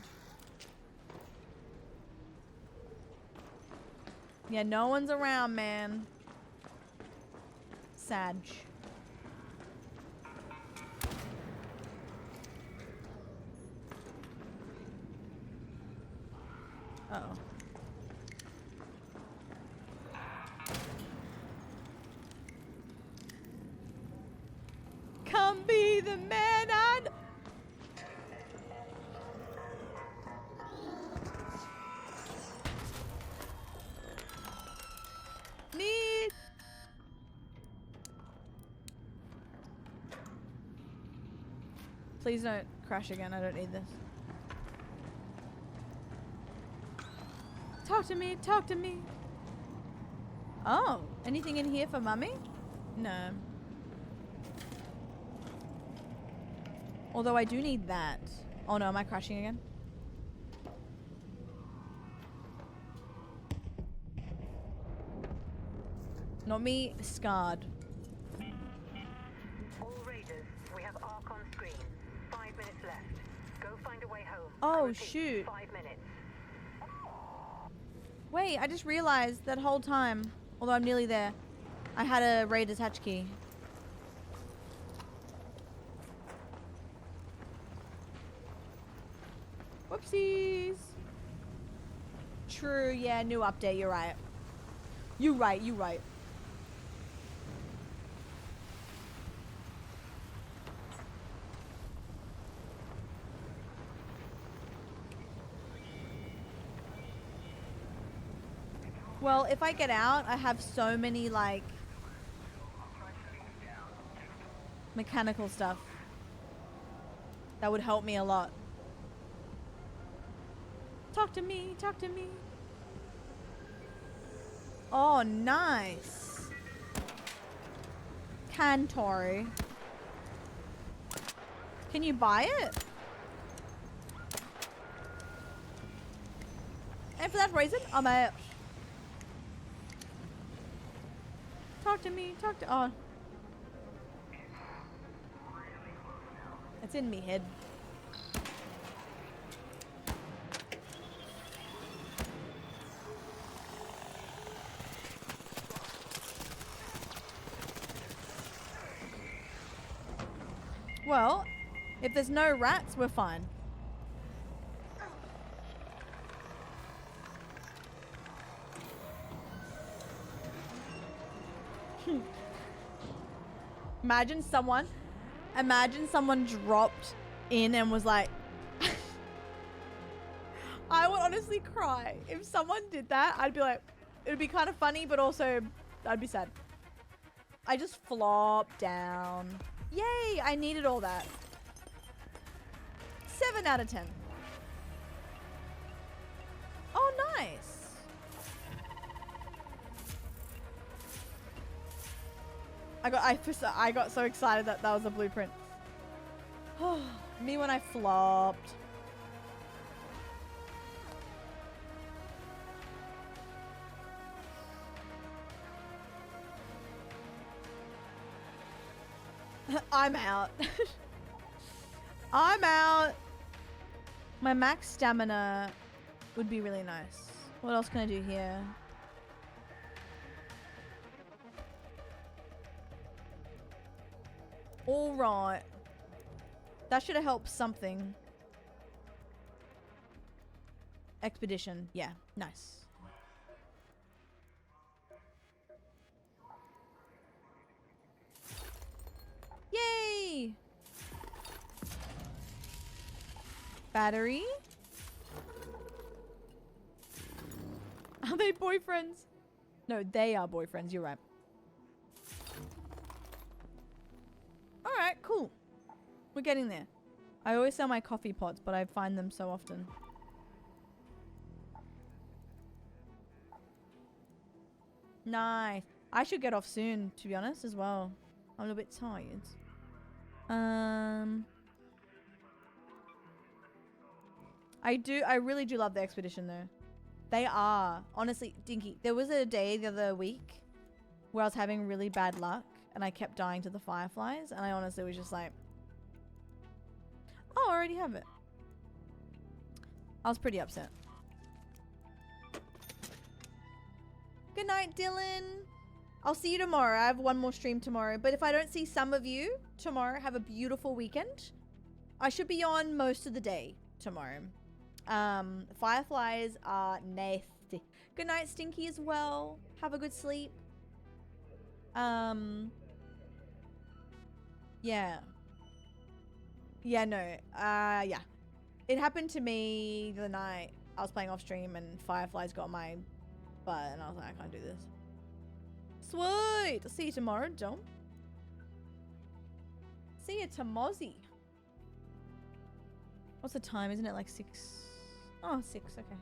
Yeah, no one's around, man. Sag. Uh-oh. Come be the man I... need. Please don't crash again. I don't need this. Talk to me. Talk to me. Oh, anything in here for mummy? No. Although I do need that. Oh no, am I crashing again? Not me, scarred. All raiders, we have Ark on screen. 5 minutes left. Go find a way home. Oh, Repeat, shoot. 5 minutes. Wait, I just realized that whole time, although I'm nearly there, I had a Raiders hatch key. Whoopsies. True, yeah, new update, you're right. You right, you right. Well, if I get out, I have so many, like, mechanical stuff. That would help me a lot. Talk to me, talk to me. Oh, nice. Cantori. Can you buy it? And for that reason, I'm out. Talk to me, talk to... Oh. It's in me head. Well, if there's no rats, we're fine. Imagine someone dropped in and was like, I would honestly cry. If someone did that, I'd be like, it would be kind of funny, but also I'd be sad. I just flopped down. Yay, I needed all that. 7 out of 10. Oh, nice. I got so excited that that was a blueprint. Me when I flopped. I'm out. I'm out. My max stamina would be really nice. What else can I do here? All right. That should have helped something. Expedition. Yeah, nice. Yay! Battery? Are they boyfriends? No, they are boyfriends. You're right. Alright, cool. We're getting there. I always sell my coffee pots, but I find them so often. Nice. I should get off soon, to be honest, as well. I'm a little bit tired. I really do love the expedition though. They are. Honestly, Dinky, there was a day the other week where I was having really bad luck and I kept dying to the fireflies and I honestly was just like, oh, I already have it. I was pretty upset. Good night, Dylan. I'll see you tomorrow. I have one more stream tomorrow. But if I don't see some of you tomorrow, have a beautiful weekend. I should be on most of the day tomorrow. Fireflies are nasty. Good night, Stinky, as well. Have a good sleep. Yeah. Yeah, no. Yeah. It happened to me the night I was playing off stream and fireflies got my butt and I was like, I can't do this. Sweet! See you tomorrow, Dom. See you tomozzy. What's the time? Isn't it like 6? Oh, 6. Okay.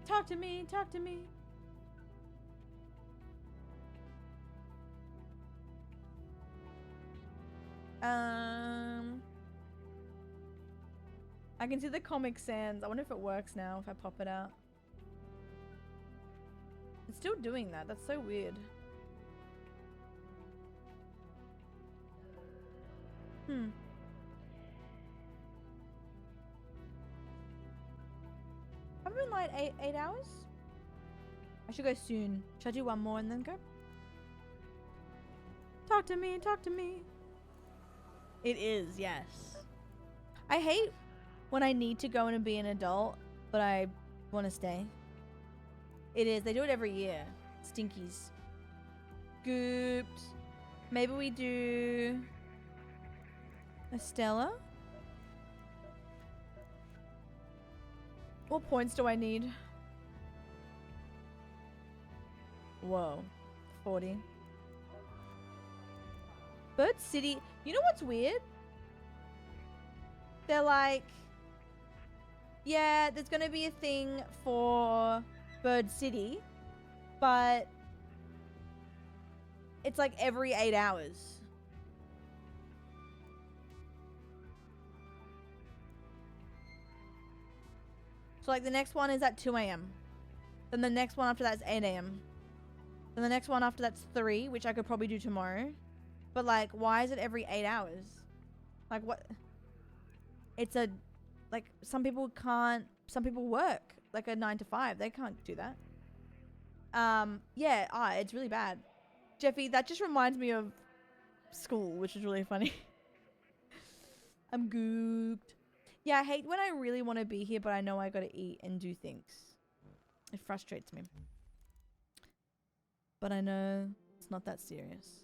Talk to me. Talk to me. I can see the Comic Sans. I wonder if it works now if I pop it out. It's still doing that. That's so weird. Have I been like 8 hours? I should go soon. Should I do one more and then go? Talk to me, talk to me. It is, yes. I hate when I need to go in and be an adult, but I want to stay. It is. They do it every year. Stinkies. Gooped. Maybe we do Estella? What points do I need? Whoa. 40. Bird City. You know what's weird? They're like, yeah, there's gonna be a thing for Bird City, but it's like every 8 hours. So like the next one is at 2 a.m. Then the next one after that is 8 a.m. Then the next one after that's 3, which I could probably do tomorrow. But like, why is it every 8 hours? Like what? It's a, like some people can't, some people work like a 9 to 5. They can't do that. Yeah, it's really bad. Jeffy, that just reminds me of school, which is really funny. I'm gooped. Yeah, I hate when I really want to be here, but I know I gotta eat and do things. It frustrates me. But I know it's not that serious.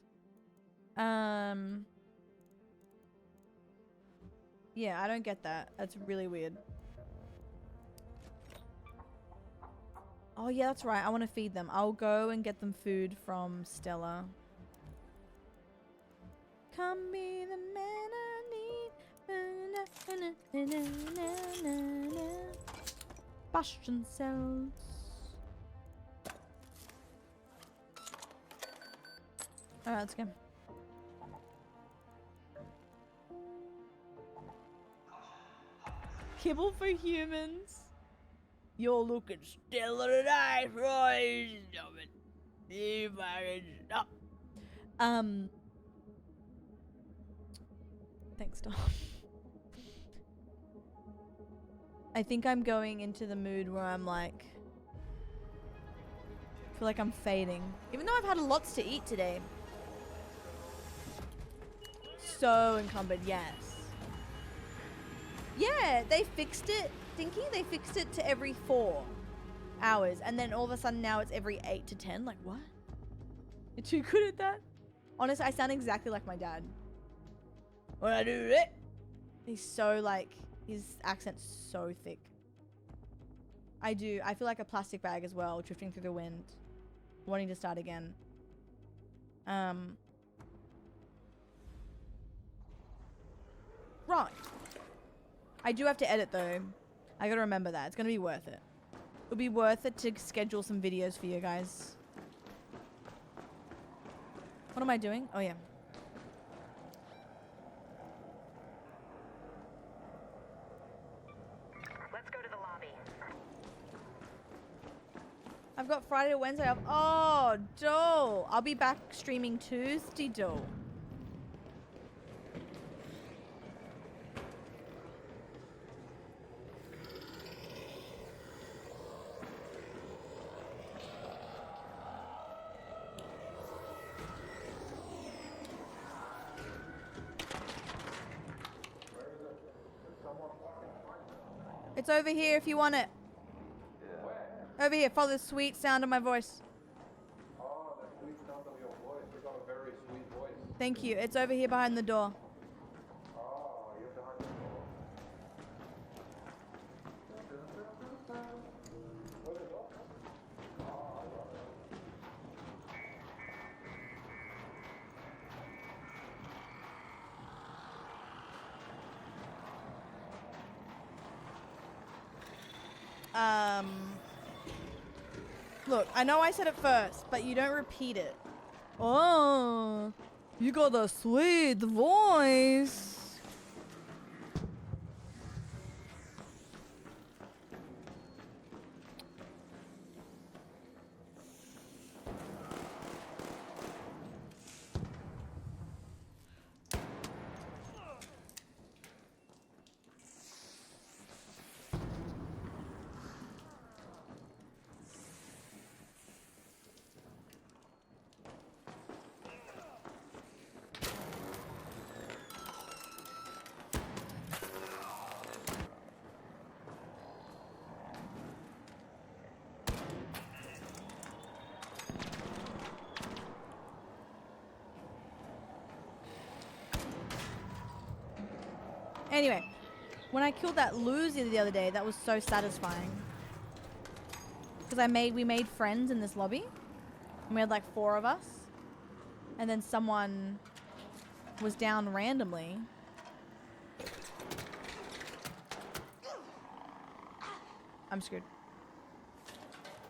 Yeah, I don't get that. That's really weird. Oh yeah, that's right. I want to feed them. I'll go and get them food from Stella. Come be the man I need. Bastion cells. Alright, let's go. Kibble for humans. You're looking stellar tonight, Roy. Thanks, Dom. I think I'm going into the mood where I'm like, feel like I'm fading. Even though I've had lots to eat today. So encumbered, yes. Yeah, they fixed it, Dinky. They fixed it to every 4 hours. And then all of a sudden now it's every 8 to 10. Like, what? You're too good at that? Honestly, I sound exactly like my dad. When I do it. He's so like, his accent's so thick. I do. I feel like a plastic bag as well, drifting through the wind. Wanting to start again. Right. I do have to edit though. I gotta remember that. It's gonna be worth it. It'll be worth it to schedule some videos for you guys. What am I doing? Oh yeah. Let's go to the lobby. I've got Friday to Wednesday off. Oh, doll. I'll be back streaming Tuesday, doll. It's over here if you want it. Over here, follow the sweet sound of my voice. Oh, the sweet sound of your voice. You got a very sweet voice. Thank you. It's over here behind the door. Oh, you're behind the door. What is up? Oh, I love it. Look, I know I said it first, but you don't repeat it. Oh, you got a sweet voice. Anyway, when I killed that loser the other day, that was so satisfying. Because we made friends in this lobby. And we had like 4 of us. And then someone was down randomly. I'm screwed.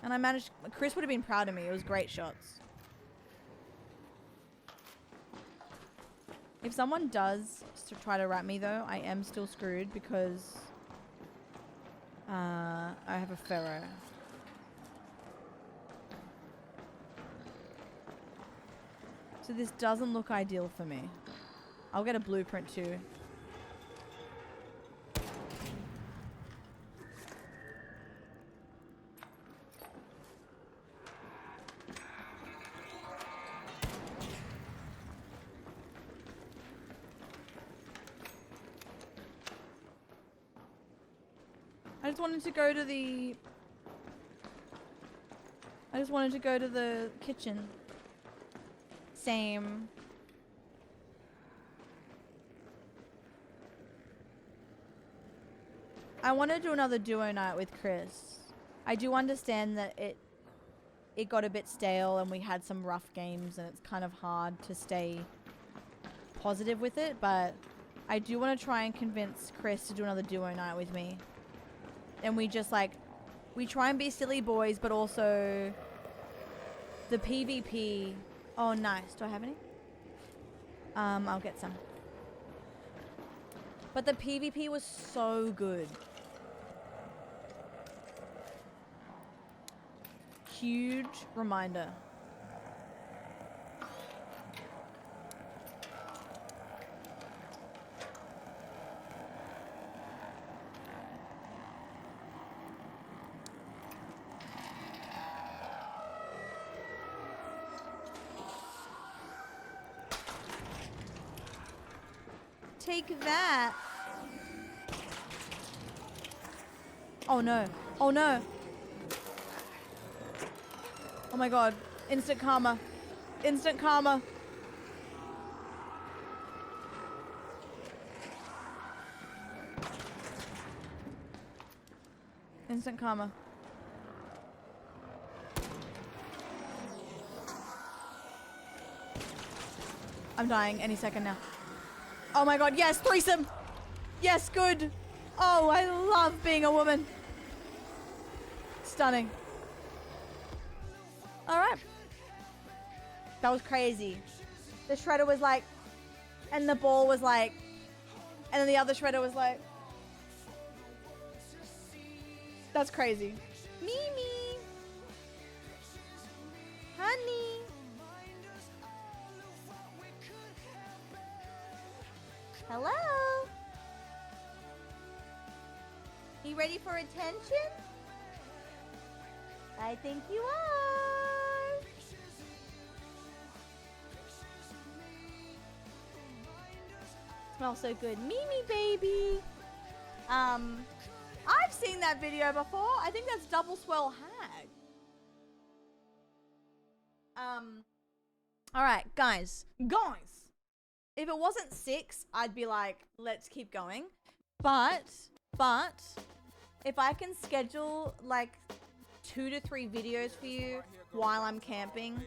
And I managed, Chris would have been proud of me. It was great shots. If someone does try to rat me though, I am still screwed because I have a Pharaoh. So this doesn't look ideal for me. I'll get a blueprint too. I just wanted to go to the kitchen. Same. I want to do another duo night with Chris. I do understand that it got a bit stale and we had some rough games and it's kind of hard to stay positive with it, but I do want to try and convince Chris to do another duo night with me. And we just like, we try and be silly boys, but also the PvP. Oh, nice. Do I have any? I'll get some. But the PvP was so good. huge reminder. Take that. Oh no. Oh no. Oh my god. Instant karma. Instant karma. Instant karma. I'm dying any second now. Oh my god, yes, threesome! Yes, good! Oh, I love being a woman. Stunning. Alright. That was crazy. The shredder was like, and the ball was like, and then the other shredder was like. That's crazy. Mimi! Honey! Hello? You ready for attention? I think you are. Smells so good. Mimi, baby. I've seen that video before. I think that's Double Swell Hag. Alright, guys. If it wasn't 6, I'd be like, let's keep going. But, if I can schedule like 2 to 3 videos for you while I'm camping,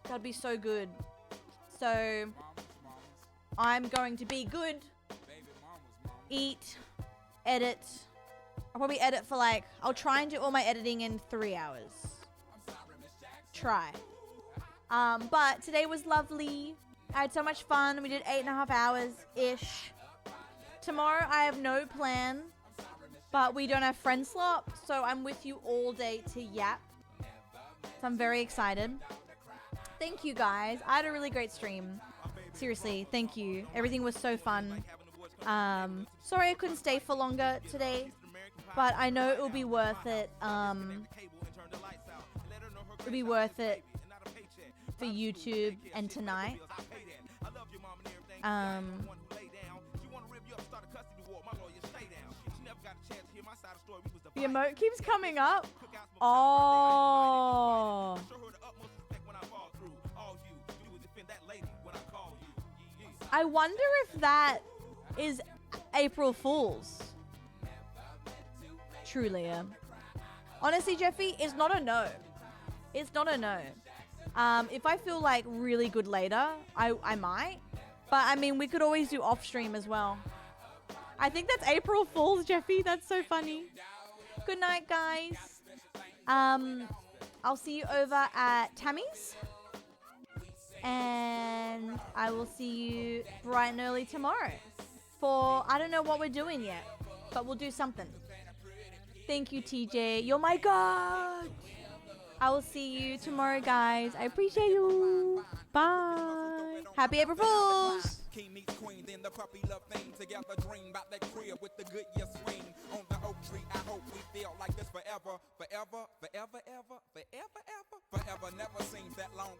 that'd be so good. So, I'm going to be good, eat, edit. I'll probably edit for like, I'll try and do all my editing in 3 hours. Try. But today was lovely. I had so much fun. We did 8.5 hours-ish. Tomorrow I have no plan, but we don't have friend slot, so I'm with you all day to yap. So I'm very excited. Thank you guys. I had a really great stream. Seriously, thank you. Everything was so fun. Sorry I couldn't stay for longer today, but I know it will be worth it. It'll be worth it for YouTube and tonight. The emote keeps coming up. Oh. I wonder if that is April Fool's. Truly. Honestly, Jeffy, it's not a no. It's not a no. If I feel like really good later, I might. But I mean, we could always do off stream as well. I think that's April Fool's, Jeffy. That's so funny. Good night, guys. I'll see you over at Tammy's. And I will see you bright and early tomorrow. For, I don't know what we're doing yet, but we'll do something. Thank you, TJ. You're my god. I will see you tomorrow, guys. I appreciate you. Bye. Happy April Fools. King meets queen, then the puppy love thing. Together dream about that crib with the good year swing. On the oak tree, I hope we feel like this forever. Forever, forever, ever, forever, ever. Forever never seems that long.